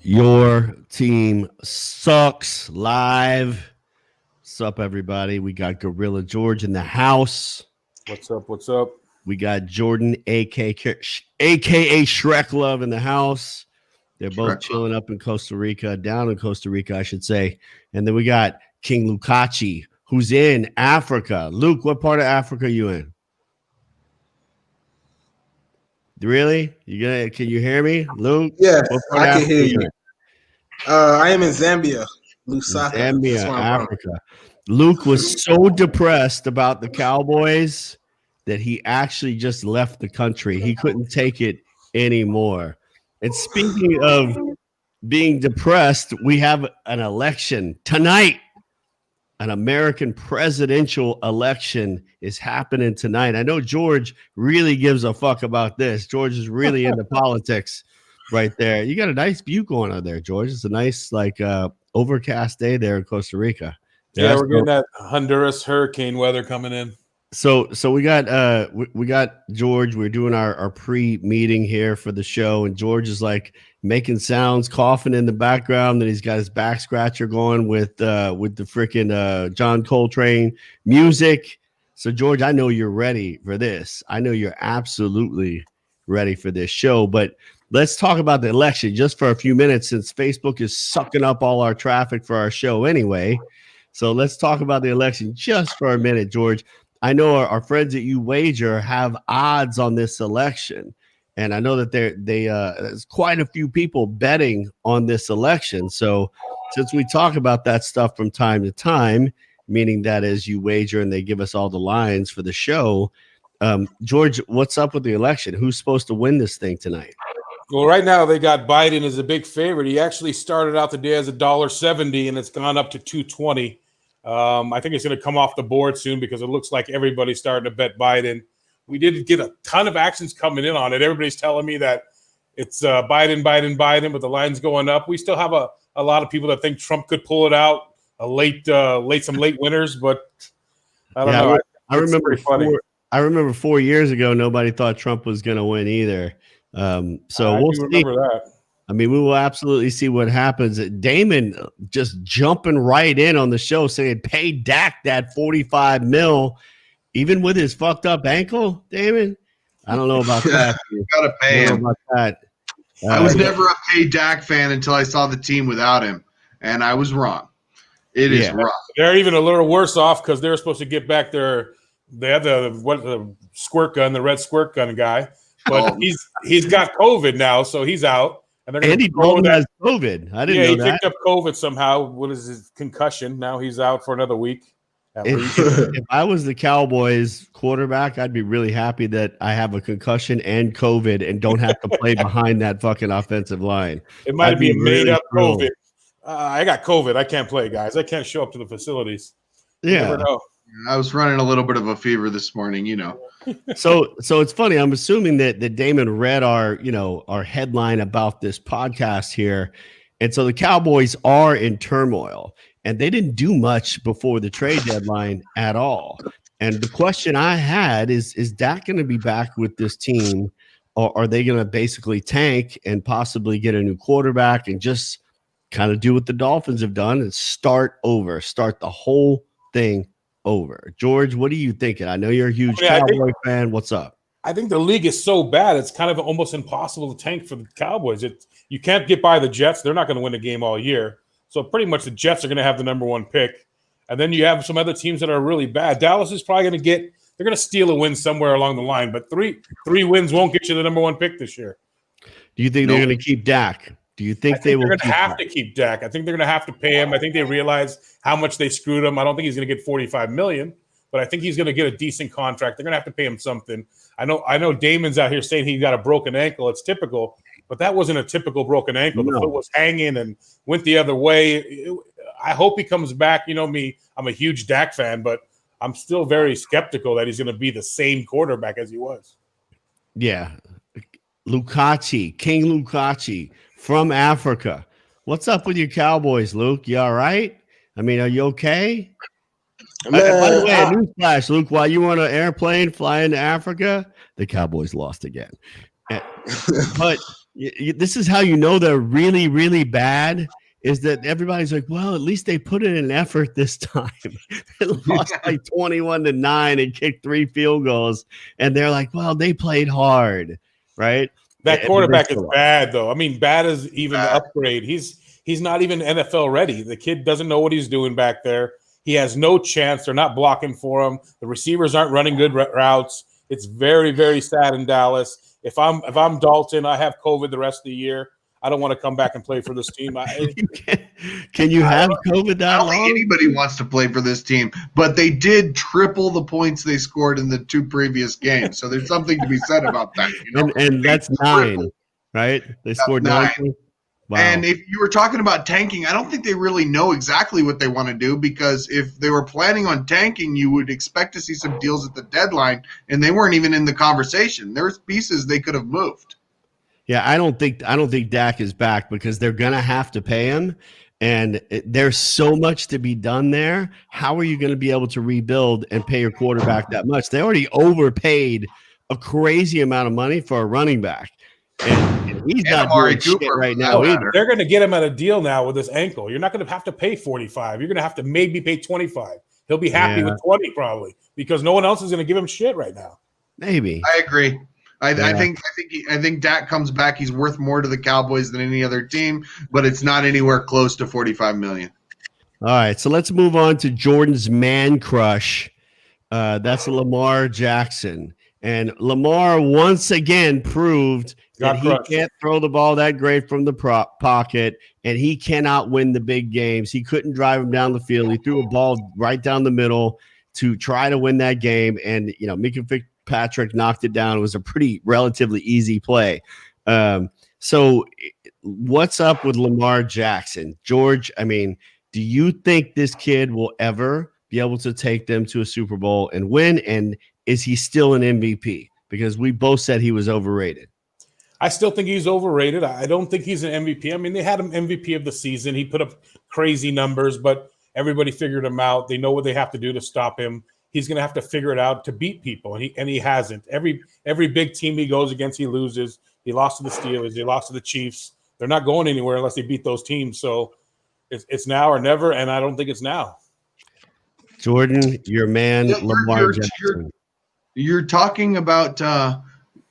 Your team sucks live. What's up, everybody? We got Gorilla George in the house. What's up? What's up? We got Jordan, aka Shrek Love, in the house. They're both chilling up in Costa Rica, down in Costa Rica, I should say. And then we got King Lukachi, who's in Africa. Luke, what part of Africa are you in? Really? Can you hear me, Luke? Yes, I can hear you. I am in Zambia, Lusaka. Zambia, Africa. Luke was so depressed about the Cowboys that he actually just left the country. He couldn't take it anymore. And speaking of being depressed, we have an election tonight. An American presidential election is happening tonight. I know George really gives a fuck about this. George is really into politics right there. You got a nice view going on there, George. It's a nice, overcast day there in Costa Rica. Yeah, we're getting that Honduras hurricane weather coming in. So we got we got George. We're doing our pre-meeting here for the show, and George is like making sounds, coughing in the background. Then he's got his back scratcher going with the freaking John Coltrane music. So George, I know you're ready for this. I know you're absolutely ready for this show. But let's talk about the election just for a few minutes, since Facebook is sucking up all our traffic for our show anyway. So let's talk about the election just for a minute, George. I know our friends at You Wager have odds on this election, and I know that there's quite a few people betting on this election. So since we talk about that stuff from time to time, meaning that as You Wager and they give us all the lines for the show, George, what's up with the election? Who's supposed to win this thing tonight? Well, right now they got Biden as a big favorite. He actually started out the day as $1.70, and it's gone up to $2.20. I think it's going to come off the board soon because it looks like everybody's starting to bet Biden. We did get a ton of actions coming in on it. Everybody's telling me that it's Biden, but the line's going up. We still have a lot of people that think Trump could pull it out, some late winners, but I don't know. I remember 4 years ago, nobody thought Trump was going to win either. So we'll see. Remember that. I mean, we will absolutely see what happens. Damon just jumping right in on the show saying, pay Dak that $45 million, even with his fucked up ankle, Damon. I don't know about that. Gotta pay him. About that. I was never a pay Dak fan until I saw the team without him, and I was wrong. It is rough. They're even a little worse off because they're supposed to get back they have the squirt gun, the red squirt gun guy, but he's got COVID now, so he's out. And Andy Dalton has COVID. I didn't know that. He picked up COVID somehow. What is his concussion? Now he's out for another week. If I was the Cowboys quarterback, I'd be really happy that I have a concussion and COVID and don't have to play behind that fucking offensive line. It might be a made-up COVID. I got COVID. I can't play, guys. I can't show up to the facilities. Yeah. You never know. I was running a little bit of a fever this morning, So it's funny. I'm assuming that Damon read our headline about this podcast here. And so the Cowboys are in turmoil, and they didn't do much before the trade deadline at all. And the question I had is Dak going to be back with this team, or are they going to basically tank and possibly get a new quarterback and just kind of do what the Dolphins have done and start the whole thing over? George, what are you thinking? I know you're a huge Cowboy fan. What's up? I think the league is so bad, it's kind of almost impossible to tank for the Cowboys. You can't get by the Jets. They're not going to win a game all year. So pretty much the Jets are going to have the number one pick. And then you have some other teams that are really bad. Dallas is probably going to they're going to steal a win somewhere along the line. But three wins won't get you the number one pick this year. Do you think they're going to keep Dak? Do you think they will? They're going to have to keep Dak. I think they're going to have to pay him. I think they realize how much they screwed him. I don't think he's going to get $45 million, but I think he's going to get a decent contract. They're going to have to pay him something. I know Damon's out here saying he got a broken ankle. It's typical, but that wasn't a typical broken ankle. No. The foot was hanging and went the other way. I hope he comes back. You know me, I'm a huge Dak fan, but I'm still very skeptical that he's going to be the same quarterback as he was. Yeah. King Lukachi from Africa. What's up with your Cowboys, Luke? You all right? I mean, are you okay? By the way, a newsflash, Luke, while you were on an airplane flying to Africa, the Cowboys lost again. But This is how you know they're really, really bad. Is that everybody's like, well, at least they put in an effort this time. They lost like 21-9 and kicked 3 field goals, and they're like, well, they played hard, right? That quarterback is bad, though. I mean, bad is even the upgrade. He's not even NFL ready. The kid doesn't know what he's doing back there. He has no chance. They're not blocking for him. The receivers aren't running good routes. It's very, very sad in Dallas. If I'm Dalton, I have COVID the rest of the year. I don't want to come back and play for this team. Can you have COVID that long? I don't think anybody wants to play for this team, but they did triple the points they scored in the 2 previous games. So there's something to be said about that. You know? And that's 9, right? They scored 9. Wow. And if you were talking about tanking, I don't think they really know exactly what they want to do, because if they were planning on tanking, you would expect to see some deals at the deadline, and they weren't even in the conversation. There's pieces they could have moved. Yeah, I don't think Dak is back because they're gonna have to pay him, and there's so much to be done there. How are you going to be able to rebuild and pay your quarterback that much? They already overpaid a crazy amount of money for a running back, and he's not doing shit right now either. They're going to get him at a deal now with his ankle. You're not going to have to pay 45. You're going to have to maybe pay 25. He'll be happy with 20 probably, because no one else is going to give him shit right now. Maybe. I agree. I think Dak comes back. He's worth more to the Cowboys than any other team, but it's not anywhere close to $45 million. All right, so let's move on to Jordan's man crush. That's Lamar Jackson, and Lamar once again proved that he can't throw the ball that great from the pocket, and he cannot win the big games. He couldn't drive him down the field. He threw a ball right down the middle to try to win that game, and Mika Patrick knocked it down. It was a pretty relatively easy play. So what's up with Lamar Jackson? George, I mean, do you think this kid will ever be able to take them to a Super Bowl and win? And is he still an MVP? Because we both said he was overrated. I still think he's overrated. I don't think he's an MVP. I mean, they had him MVP of the season. He put up crazy numbers, but everybody figured him out. They know what they have to do to stop him. He's going to have to figure it out to beat people, and he hasn't. Every big team he goes against, he loses. He lost to the Steelers. He lost to the Chiefs. They're not going anywhere unless they beat those teams. So it's now or never, and I don't think it's now. Jordan, your man, Lamar Jackson. You're talking about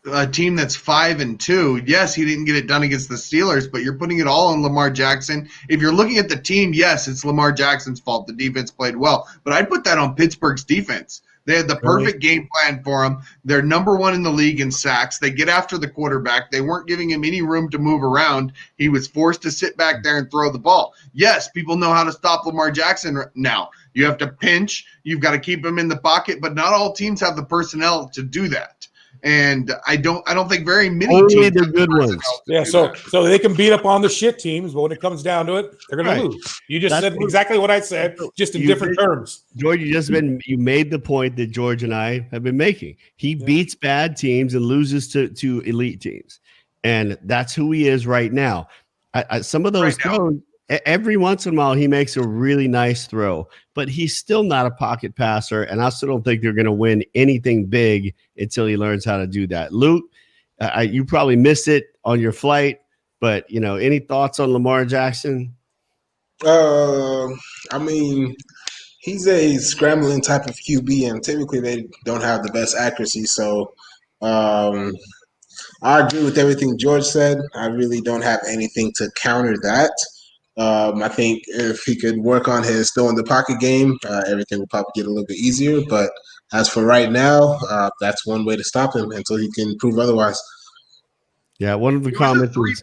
a team that's 5-2. Yes, he didn't get it done against the Steelers, but you're putting it all on Lamar Jackson. If you're looking at the team, yes, it's Lamar Jackson's fault. The defense played well, but I'd put that on Pittsburgh's defense. They had the perfect game plan for him. They're number 1 in the league in sacks. They get after the quarterback. They weren't giving him any room to move around. He was forced to sit back there and throw the ball. Yes, people know how to stop Lamar Jackson now. You have to pinch. You've got to keep him in the pocket, but not all teams have the personnel to do that. And I don't think very many only the good ones. Yeah, so they can beat up on the shit teams, but when it comes down to it, they're going to lose. You just said exactly what I said, just in different terms. George, you made the point that George and I have been making. He beats bad teams and loses to elite teams, and that's who he is right now. Some of those throws, every once in a while, he makes a really nice throw, but he's still not a pocket passer, and I still don't think they're going to win anything big until he learns how to do that. Luke, you probably missed it on your flight, but any thoughts on Lamar Jackson? I mean, he's a scrambling type of QB, and typically they don't have the best accuracy. So I agree with everything George said. I really don't have anything to counter that. I think if he could work on his throwing the pocket game, everything will probably get a little bit easier. But as for right now, that's one way to stop him until he can prove otherwise. Yeah, one of the comments was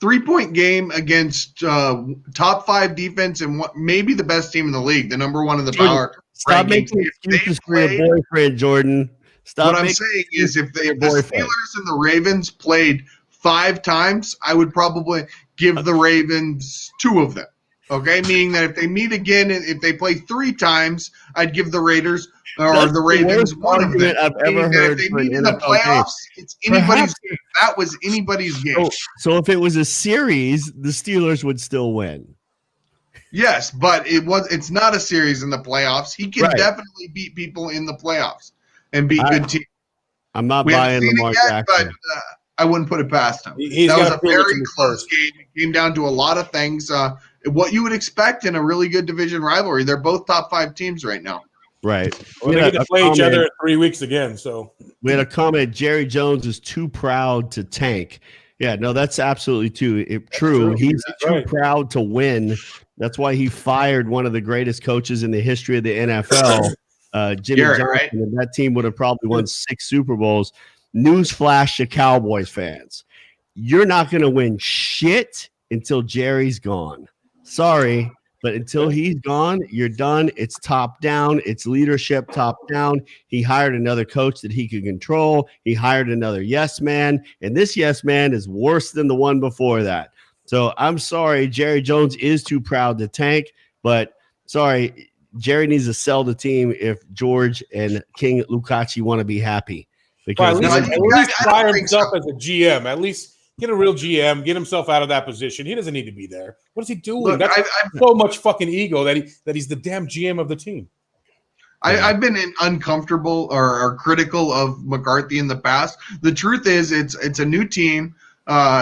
3-point game against top 5 defense and maybe the best team in the league, the number 1 in the power. Stop making excuses for your boyfriend, Jordan. What I'm saying is if the Steelers and the Ravens played 5 times, I would probably give the Ravens 2 of them. Okay, meaning that if they meet again, if they play 3 times, I'd give the Raiders or the Ravens 1 of them. I've ever heard. If they meet in the playoffs, it's anybody's game. That was anybody's game. So if it was a series, the Steelers would still win. Yes, but it's not a series in the playoffs. He can definitely beat people in the playoffs and beat good teams. I'm not buying Lamar Jackson. But I wouldn't put it past him. He's That was gotta a prove it to very me close first. game. It came down to a lot of things. What you would expect in a really good division rivalry. They're both top 5 teams right now. Right. Well, they get to play each other in 3 weeks again. So we had a comment. Jerry Jones is too proud to tank. Yeah, no, that's absolutely true. He's too proud to win. That's why he fired one of the greatest coaches in the history of the NFL, Jimmy Garrett, Johnson. right? And that team would have probably won 6 Super Bowls. Newsflash to Cowboys fans. You're not going to win shit until Jerry's gone. Sorry, but until he's gone, you're done. It's top down. It's leadership top down. He hired another coach that he could control. He hired another yes man, and this yes man is worse than the one before that. So I'm sorry, Jerry Jones is too proud to tank, but sorry, Jerry needs to sell the team if George and King Lukachi want to be happy. Because at least fire himself as a GM. At least get a real GM. Get himself out of that position. He doesn't need to be there. What is he doing? Look, That's so much fucking ego that he's the damn GM of the team. I've been uncomfortable or critical of McCarthy in the past. The truth is, it's a new team,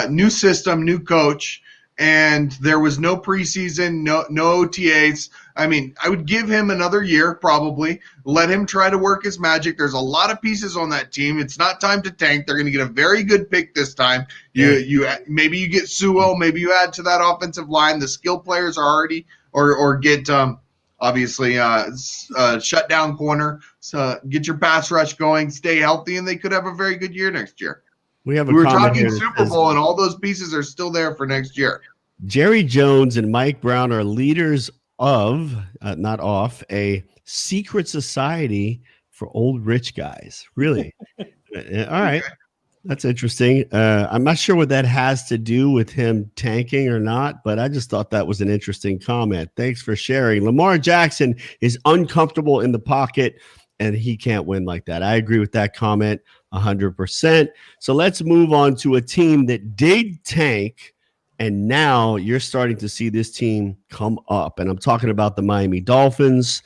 new system, new coach, and there was no preseason, no OTAs. I mean, I would give him another year, probably. Let him try to work his magic. There's a lot of pieces on that team. It's not time to tank. They're going to get a very good pick this time. You maybe you get Suo, maybe you add to that offensive line. The skill players are already or get obviously shut down corner. So get your pass rush going, stay healthy, and they could have a very good year next year. We were talking Super Bowl, and all those pieces are still there for next year. Jerry Jones and Mike Brown are leaders of, not off, a secret society for old rich guys. Really? All right. That's interesting. I'm not sure what that has to do with him tanking or not, but I just thought that was an interesting comment. Thanks for sharing. Lamar Jackson is uncomfortable in the pocket, and he can't win like that. I agree with that comment 100%. So let's move on to a team that did tank, and now you're starting to see this team come up. And I'm talking about the Miami Dolphins.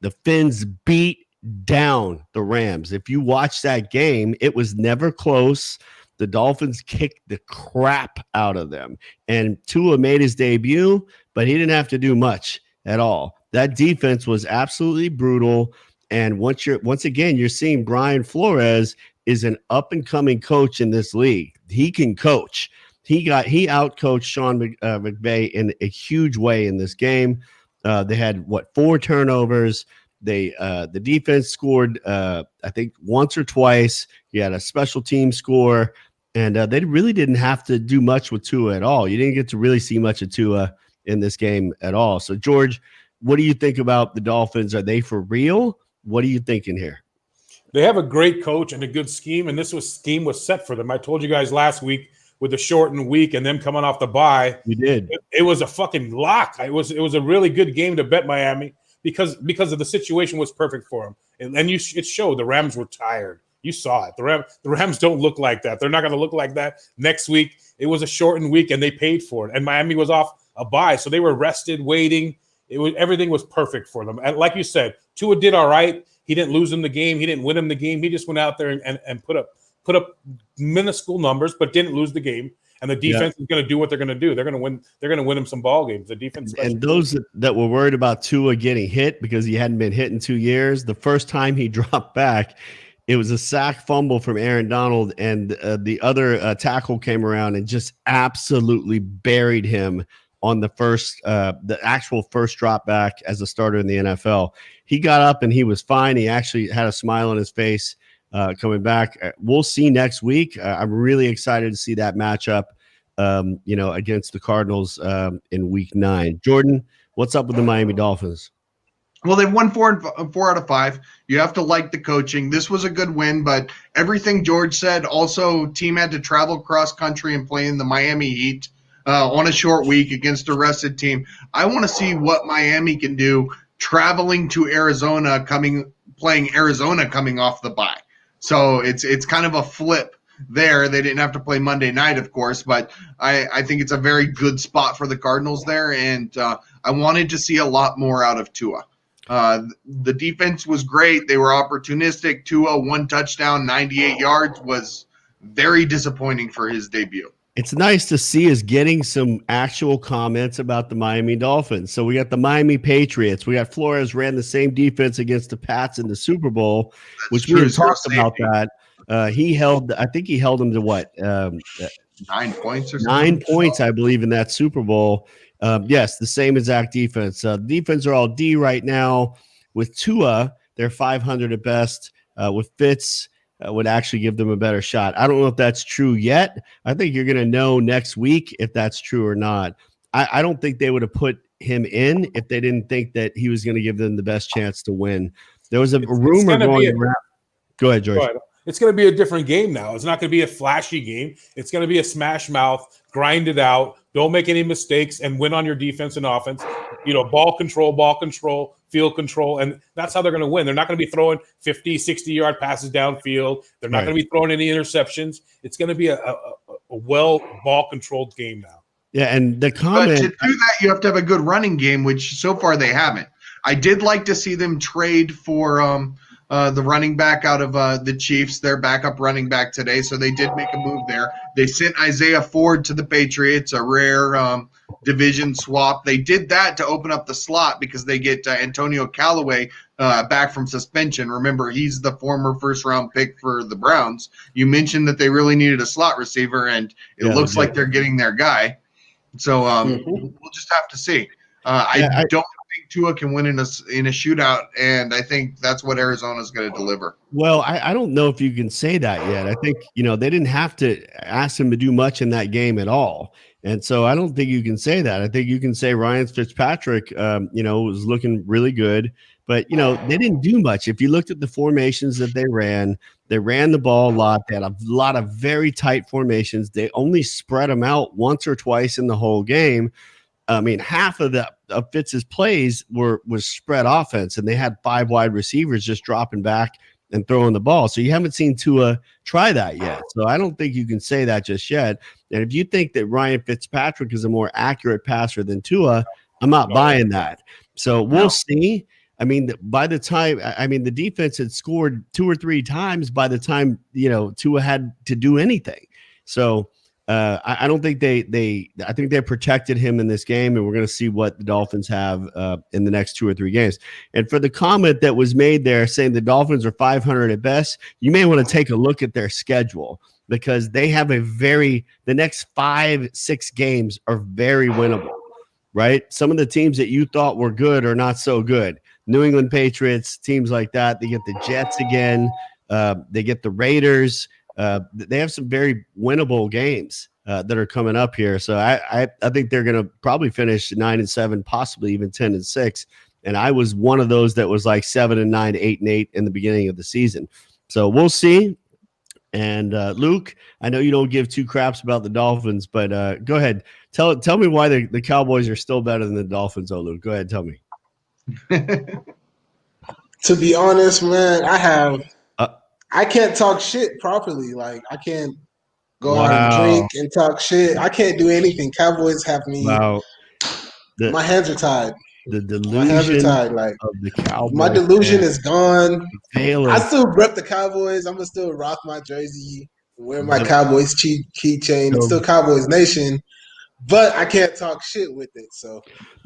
The Fins beat down the Rams. If you watch that game, it was never close. The Dolphins kicked the crap out of them. And Tua made his debut, but he didn't have to do much at all. That defense was absolutely brutal. And once again, you're seeing Brian Flores is an up-and-coming coach in this league. He can coach. He out-coached Sean McVay in a huge way in this game. They had 4 turnovers. The defense scored, I think, once or twice. You had a special team score, and they really didn't have to do much with Tua at all. You didn't get to really see much of Tua in this game at all. So, George, what do you think about the Dolphins? Are they for real? What are you thinking here? They have a great coach and a good scheme, and scheme was set for them. I told you guys last week with the shortened week and them coming off the bye. We did. It was a fucking lock. It was a really good game to bet Miami because of the situation was perfect for them. And it showed the Rams were tired. You saw it. The Rams don't look like that. They're not going to look like that next week. It was a shortened week, and they paid for it. And Miami was off a bye, so they were rested, waiting. Everything was perfect for them. And like you said, Tua did all right. He didn't lose him the game. He didn't win him the game. He just went out there and put up minuscule numbers, but didn't lose the game. And the defense is going to do what they're going to do. They're going to win. They're going to win him some ball games. The defense, and those that were worried about Tua getting hit because he hadn't been hit in 2 years, the first time he dropped back, it was a sack fumble from Aaron Donald, and the other tackle came around and just absolutely buried him on the actual first drop back as a starter in the NFL. He got up and he was fine. He actually had a smile on his face coming back. We'll see next week. I'm really excited to see that matchup, against the Cardinals in Week 9. Jordan, what's up with the Miami Dolphins? Well, they've won 4 out of 5. You have to like the coaching. This was a good win, but everything George said, also team had to travel cross country and play in the Miami Heat on a short week against a rested team. I want to see what Miami can do traveling to Arizona, playing Arizona coming off the bye. So it's kind of a flip there. They didn't have to play Monday night, of course, but I think it's a very good spot for the Cardinals there, and I wanted to see a lot more out of Tua. The defense was great. They were opportunistic. Tua, 1 touchdown, 98 yards was very disappointing for his debut. It's nice to see us getting some actual comments about the Miami Dolphins. So we got the Miami Patriots. We got Flores ran the same defense against the Pats in the Super Bowl, which we had talked about that. I think he held them to what? 9 points or something? 9 points, I believe, in that Super Bowl. Yes, the same exact defense. Defense are all D right now. With Tua, they're 500 at best. With Fitz, would actually give them a better shot. I don't know if that's true yet. I think you're going to know next week if that's true or not. I don't think they would have put him in if they didn't think that he was going to give them the best chance to win. There was a rumor going around. Go ahead, George. It's going to be a different game now. It's not going to be a flashy game. It's going to be a smash mouth, grind it out, don't make any mistakes, and win on your defense and offense. Ball control, field control, and that's how they're going to win. They're not going to be throwing 50, 60-yard passes downfield. They're not going to be throwing any interceptions. It's going to be a well ball-controlled game now. Yeah, and the comment. But to do that, you have to have a good running game, which so far they haven't. I did like to see them trade for the running back out of the Chiefs, their backup running back today, so they did make a move there. They sent Isaiah Ford to the Patriots, a rare division swap. They did that to open up the slot because they get Antonio Callaway back from suspension. Remember, he's the former first-round pick for the Browns. You mentioned that they really needed a slot receiver, and it looks like they're getting their guy. So we'll just have to see. I don't think Tua can win in a shootout, and I think that's what Arizona's going to deliver. Well, I don't know if you can say that yet. I think, they didn't have to ask him to do much in that game at all. And so I don't think you can say that. I think you can say Ryan Fitzpatrick, was looking really good. But, they didn't do much. If you looked at the formations that they ran the ball a lot. They had a lot of very tight formations. They only spread them out once or twice in the whole game. I mean, half of Fitz's plays was spread offense, and they had 5 wide receivers just dropping back and throwing the ball. So you haven't seen Tua try that yet. So I don't think you can say that just yet. And if you think that Ryan Fitzpatrick is a more accurate passer than Tua, I'm not buying that. So we'll see. I mean, the defense had scored 2 or 3 times by the time, Tua had to do anything. So I don't think I think they protected him in this game, and we're going to see what the Dolphins have in the next 2 or 3 games. And for the comment that was made there saying the Dolphins are 500 at best, you may want to take a look at their schedule because they have the next 5-6 games are very winnable, right? Some of the teams that you thought were good are not so good. New England Patriots, teams like that. They get the Jets again. They get the Raiders. They have some very winnable games that are coming up here. So I think they're going to probably finish 9-7, possibly even 10-6. And I was one of those that was like 7-9, 8-8 in the beginning of the season. So we'll see. And Luke, I know you don't give 2 craps about the Dolphins, but go ahead. Tell me why the Cowboys are still better than the Dolphins. Oh, Luke, go ahead. Tell me. To be honest, man, I can't talk shit properly. Like, I can't go out and drink and talk shit. I can't do anything. Cowboys have me. Wow. My hands are tied. The delusion my hands are tied. Like, of the Cowboys. My delusion is gone. I still rep the Cowboys. I'm going to still rock my jersey, wear my Cowboys keychain. It's still Cowboys Nation. But I can't talk shit with it. So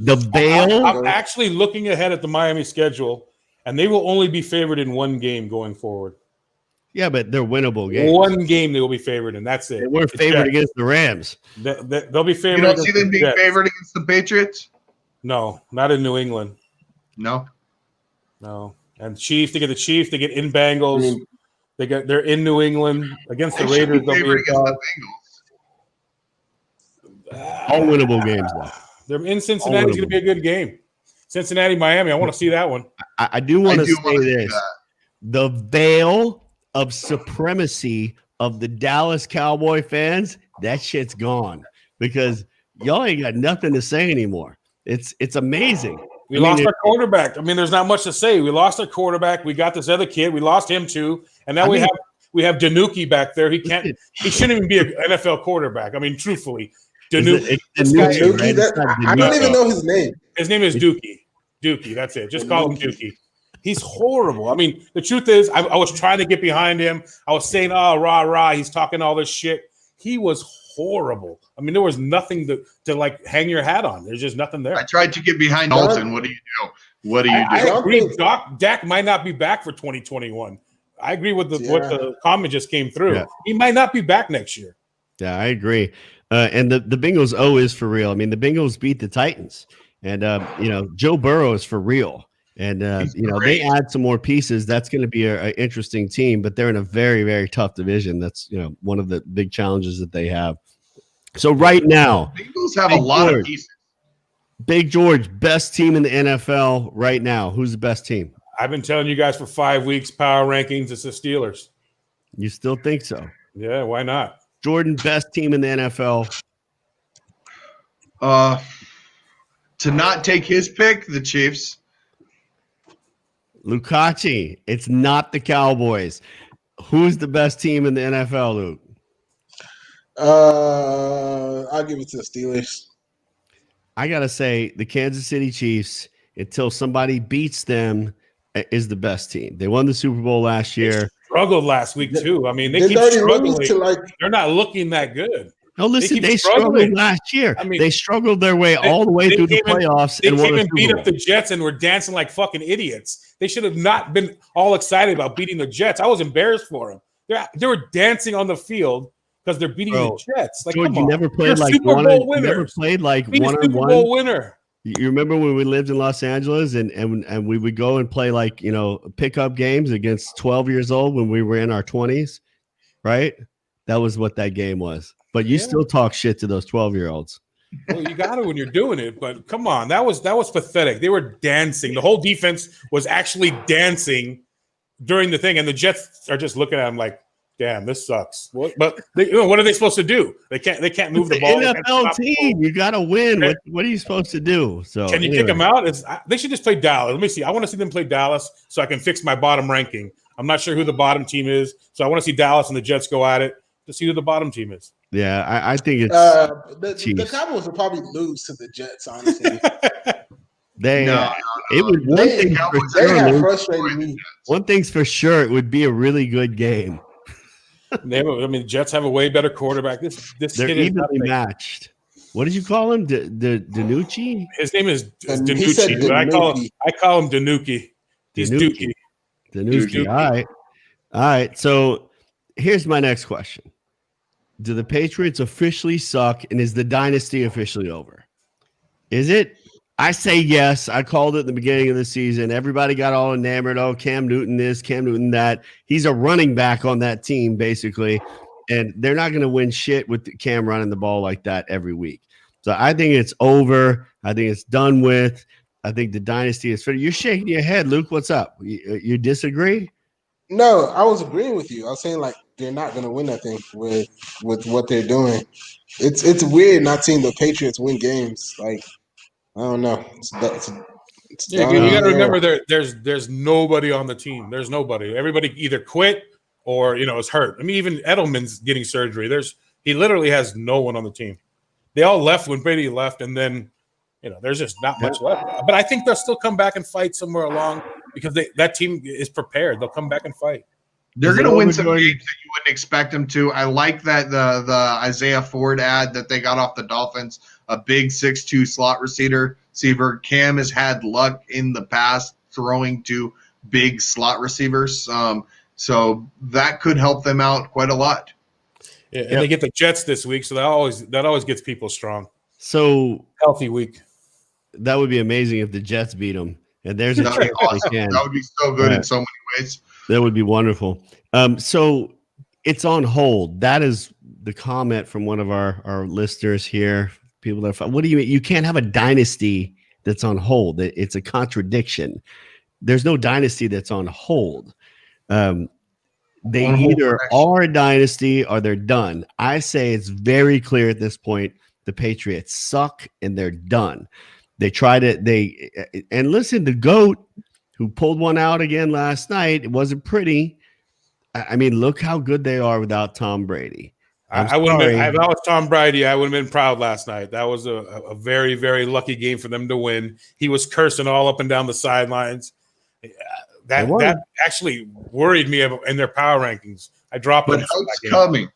I'm actually looking ahead at the Miami schedule, and they will only be favored in 1 game going forward. Yeah, but they're winnable games. 1 game they will be favored, and that's it. They were favored against the Rams. They'll be favored. You don't see them being favored against the Patriots? No, not in New England. No. And Chiefs, they get the Chiefs. They get in Bengals. They're in New England against the Raiders. They'll be against the Bengals. All winnable games, though. They're in Cincinnati. It's going to be a good game. Cincinnati, Miami. I want to see that one. I do want to say this. The veil of supremacy of the Dallas Cowboy fans, that shit's gone because y'all ain't got nothing to say anymore. It's amazing. We lost our quarterback. I mean, there's not much to say. We lost our quarterback. We got this other kid. We lost him too. And now we have Danuki back there. He shouldn't even be an NFL quarterback. I mean, truthfully. Danuki. I don't even know his name. His name is Dookie. Dookie, that's it. Just call him Dookie. He's horrible. I mean, the truth is, I was trying to get behind him. I was saying, "Oh, rah rah," he's talking all this shit. He was horrible. I mean, there was nothing to like hang your hat on. There's just nothing there. I tried to get behind Dalton. What do you do? What do you do? I agree. Dak might not be back for 2021. I agree with what the comment just came through. Yeah. He might not be back next year. Yeah, I agree. And the Bengals is for real. I mean, the Bengals beat the Titans, and Joe Burrow is for real. And they add some more pieces. That's going to be an interesting team, but they're in a very, very tough division. That's one of the big challenges that they have. So right now, Bengals have a lot of pieces. Big George, best team in the NFL right now. Who's the best team? I've been telling you guys for 5 weeks, power rankings, it's the Steelers. You still think so? Yeah, why not? Jordan, best team in the NFL. To not take his pick, the Chiefs. Lukachi, it's not the Cowboys. Who's the best team in the NFL, Luke? I'll give it to the Steelers. I got to say the Kansas City Chiefs, until somebody beats them, is the best team. They won the Super Bowl last year. They struggled last week, too. I mean, they keep struggling. They're not looking that good. No, listen, they struggled last year. I mean, they struggled their way all the way through the playoffs. They came and beat up the Jets and were dancing like fucking idiots. They should have not been all excited about beating the Jets. I was embarrassed for them. They were dancing on the field because they're beating the Jets. Like, George, come on. You never played like Super Bowl winner. You never played like one-on-one. Super Bowl winner. You remember when we lived in Los Angeles and we would go and play like, pickup games against 12 years old when we were in our 20s, right? That was what that game was. But you still talk shit to those 12-year-olds. Well, you got to when you're doing it. But come on, that was pathetic. They were dancing. The whole defense was actually dancing during the thing, and the Jets are just looking at them like, "Damn, this sucks." But what are they supposed to do? They can't move the ball. NFL team, you got to win. What are you supposed to do? So can you kick them out? They should just play Dallas. Let me see. I want to see them play Dallas so I can fix my bottom ranking. I'm not sure who the bottom team is, so I want to see Dallas and the Jets go at it to see who the bottom team is. Yeah, I think it's the Cowboys will probably lose to the Jets, honestly. One thing's for sure, it would be a really good game. The Jets have a way better quarterback. They're evenly matched. What did you call him? Danucci? His name is Danucci. But I call him Danuki. He's Dookie. Danucci. All right. So here's my next question. Do the Patriots officially suck, and is the dynasty officially over? Is it? I say yes. I called it at the beginning of the season. Everybody got all enamored. Oh, Cam Newton this, Cam Newton that. He's a running back on that team, basically, and they're not going to win shit with Cam running the ball like that every week. So I think it's over. I think it's done with. I think the dynasty is finished. You're shaking your head, Luke. What's up? You disagree? No, I was agreeing with you. I was saying, like, they're not going to win nothing with what they're doing. It's weird not seeing the Patriots win games. Like, I don't know. You got to remember there's nobody on the team. There's nobody. Everybody either quit or is hurt. I mean, even Edelman's getting surgery. He literally has no one on the team. They all left when Brady left, and then there's just not much left. But I think they'll still come back and fight somewhere along because that team is prepared. They'll come back and fight. They're going to win some games that you wouldn't expect them to. I like that the Isaiah Ford ad that they got off the Dolphins, a big 6'2" slot receiver. Cam has had luck in the past throwing to big slot receivers. So that could help them out quite a lot. Yeah, and they get the Jets this week, so that always gets people strong. So healthy week. That would be amazing if the Jets beat them. And there's awesome. That would be so good in so many ways. That would be wonderful. So it's on hold. That is the comment from one of our listeners here. People that what do you mean? You can't have a dynasty that's on hold. It's a contradiction. There's no dynasty that's on hold. They either are a dynasty or they're done. I say it's very clear at this point. The Patriots suck and they're done. And listen, the GOAT who pulled one out again last night, it wasn't pretty. I mean, look how good they are without Tom Brady. If I was Tom Brady, I would have been proud last night. That was a very, very lucky game for them to win. He was cursing all up and down the sidelines. that actually worried me in their power rankings. I dropped them. But help's coming.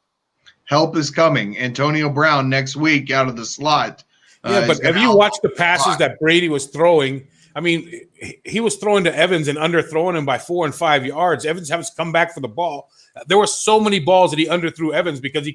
Help is coming. Antonio Brown next week out of the slot. Yeah, but have you watched the passes that Brady was throwing? I mean, he was throwing to Evans and underthrowing him by 4 and 5 yards. Evans has to come back for the ball. There were so many balls that he underthrew Evans because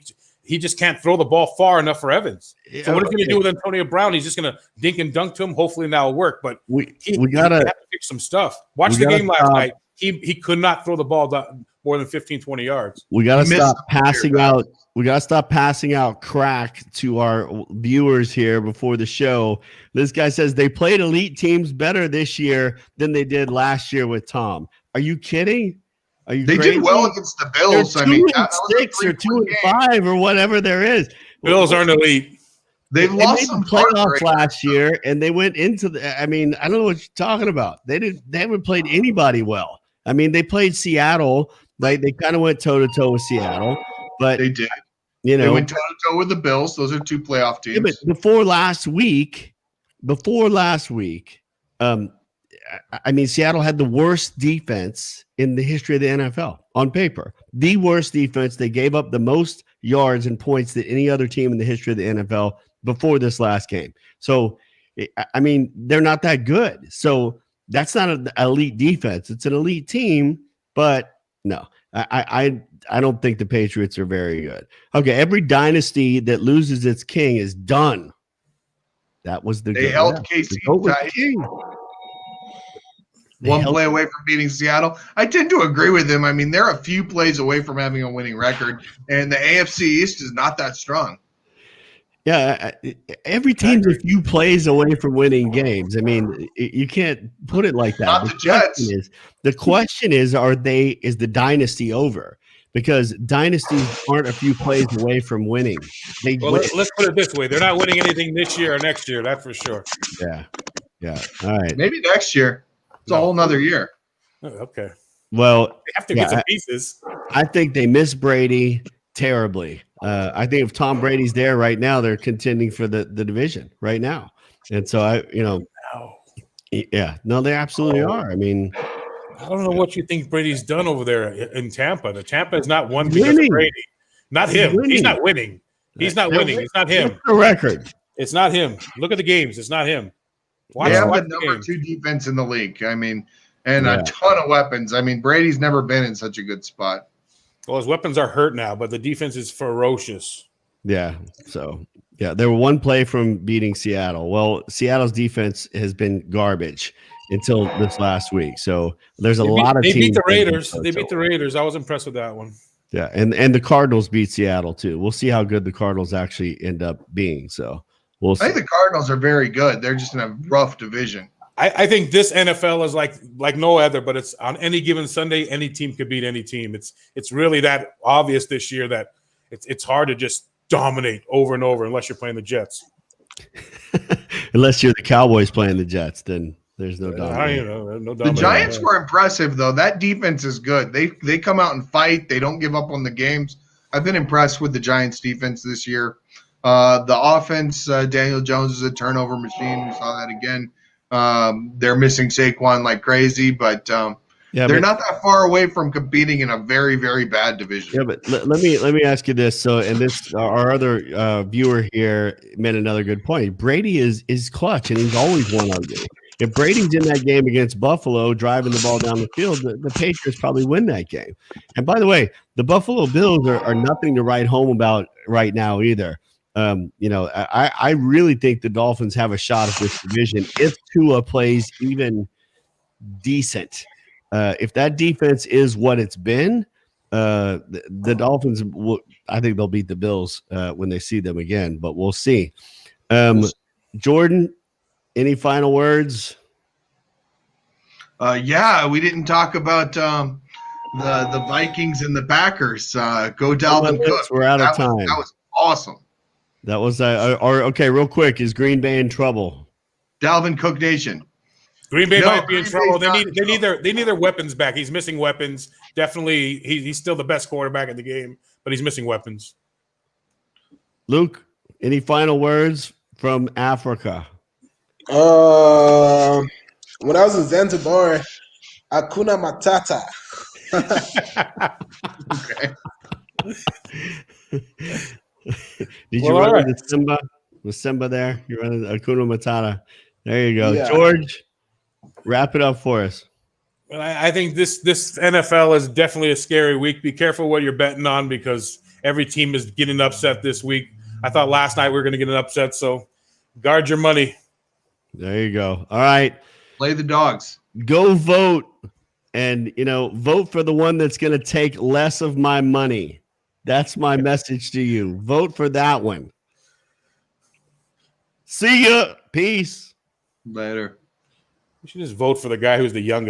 he just can't throw the ball far enough for Evans. So what are you going to do with Antonio Brown? He's just going to dink and dunk to him. Hopefully that'll work. But we got to have to fix some stuff. Watch the game last night. He could not throw the ball more than 15, 20 yards. We got to stop passing out. We got to stop passing out crack to our viewers here before the show. This guy says they played elite teams better this year than they did last year with Tom. Are you kidding? Are you They crazy? did well against the Bills. They're 2-6 or 2-5 or whatever there is. Bills aren't elite. They've lost some playoffs last year, and they went into the. I mean, I don't know what you're talking about. They haven't played anybody well. I mean, they played Seattle. They kind of went toe to toe with Seattle, but they did. They went toe to toe with the Bills. Those are 2 playoff teams. Yeah, but before last week, I mean, Seattle had the worst defense in the history of the NFL on paper. The worst defense. They gave up the most yards and points than any other team in the history of the NFL before this last game. So, I mean, they're not that good. So that's not an elite defense. It's an elite team, but no, I don't think the Patriots are very good. Okay, every dynasty that loses its king is done. That was they held KC tight. One play away from beating Seattle. I tend to agree with him. I mean, they're a few plays away from having a winning record, and the AFC East is not that strong. Yeah, every team's a few plays away from winning games. I mean, you can't put it like that. Not the Jets. The question is, is the dynasty over? Because dynasties aren't a few plays away from winning. Let's put it this way: they're not winning anything this year or next year. That's for sure. Yeah. All right. Maybe next year. It's a whole nother year. Oh, okay. Well, they have to get some pieces. I think they miss Brady terribly. I think if Tom Brady's there right now, they're contending for the division right now. And so they absolutely are. I mean, I don't know what you think Brady's done over there in Tampa. The Tampa is not won because of Brady. Not him. He's not winning. He's not winning. It's not him. The record. It's not him. Look at the games. It's not him. They have the number 2 defense in the league. I mean, and a ton of weapons. I mean, Brady's never been in such a good spot. Well, his weapons are hurt now, but the defense is ferocious. Yeah. So, they were one play from beating Seattle. Well, Seattle's defense has been garbage until this last week. So there's a lot of teams. They beat the Raiders. They beat the Raiders. I was impressed with that one. Yeah, and the Cardinals beat Seattle too. We'll see how good the Cardinals actually end up being. So we'll see. I think the Cardinals are very good. They're just in a rough division. I think this NFL is like no other, but it's on any given Sunday, any team could beat any team. It's really that obvious this year that it's hard to just dominate over and over unless you're playing the Jets. Unless you're the Cowboys playing the Jets, then there's no domination. No the Giants were impressive though. That defense is good. They come out and fight. They don't give up on the games. I've been impressed with the Giants defense this year. The offense, Daniel Jones is a turnover machine. We saw that again. They're missing Saquon like crazy, but they're not that far away from competing in a very, very bad division. Yeah, but let me ask you this. So, and this our other viewer here made another good point. Brady is clutch, and he's always won ugly. If Brady's in that game against Buffalo, driving the ball down the field, the Patriots probably win that game. And by the way, the Buffalo Bills are nothing to write home about right now either. I really think the Dolphins have a shot at this division if Tua plays even decent. If that defense is what it's been, the Dolphins I think they'll beat the Bills when they see them again, but we'll see. Jordan, any final words? We didn't talk about the Vikings and the Packers. Go Dalvin Cook. We're out of time. That was awesome. That was okay. Real quick, is Green Bay in trouble? Dalvin Cook Nation. Green Bay might be in trouble. They need their weapons back. He's missing weapons. Definitely, he's still the best quarterback in the game, but he's missing weapons. Luke, any final words from Africa? When I was in Zanzibar, Hakuna Matata. Okay. Did Well, you run all right. into Simba? Was Simba there? You run into Akuna Matata. There you go. Yeah. George, wrap it up for us. And I think this NFL is definitely a scary week. Be careful what you're betting on because every team is getting upset this week. I thought last night we were going to get an upset, so guard your money. There you go. All right. Play the dogs. Go vote and, vote for the one that's going to take less of my money. That's my message to you. Vote for that one. See ya. Peace. Later. You should just vote for the guy who's the youngest.